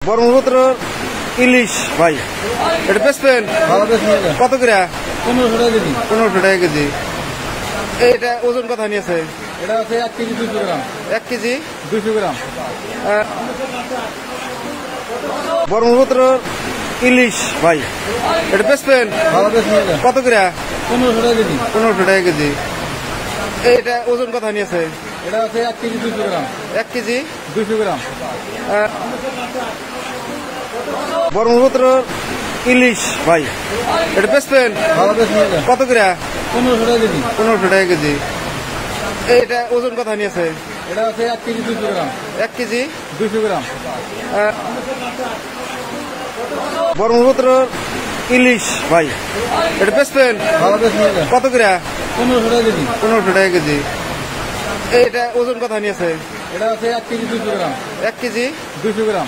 ব্রহ্মপুত্র ইলিশ ভাই, এটা বেচবেন কত করে? 1500 টাকা কেজি। 1500 টাকা কেজি। এটা ওজন কথা নিয়েছে? এটা আছে 1 কেজি 200 গ্রাম। 1 কেজি 200 গ্রাম। ব্রহ্মপুত্র ইলিশ ভাই, এটা বেচবেন কত করে? 1500 টাকা কেজি। 1500 টাকা কেজি। এটা ওজন কথা নিয়েছে? এটা আছে 1 কেজি 200 গ্রাম। 1 কেজি 200 গ্রাম। ব্রহ্মপুত্র ইলিশ ভাই, এটা বেচবেন কত করে? 1500 টাকা কেজি। 1500 টাকা কেজি। এটা ওজন কথা নিয়েছে? এটা আছে 1 কেজি 200 গ্রাম। 1 কেজি 200 গ্রাম। ব্রহ্মপুত্র ইলিশ ভাই, এটা বেচবেন কত করে? 1500 টাকা কেজি। 1500 টাকা কেজি। এটা ওজন কথা নিয়েছে? এটা আছে 1 কেজি 200 গ্রাম। 1 কেজি 200 গ্রাম।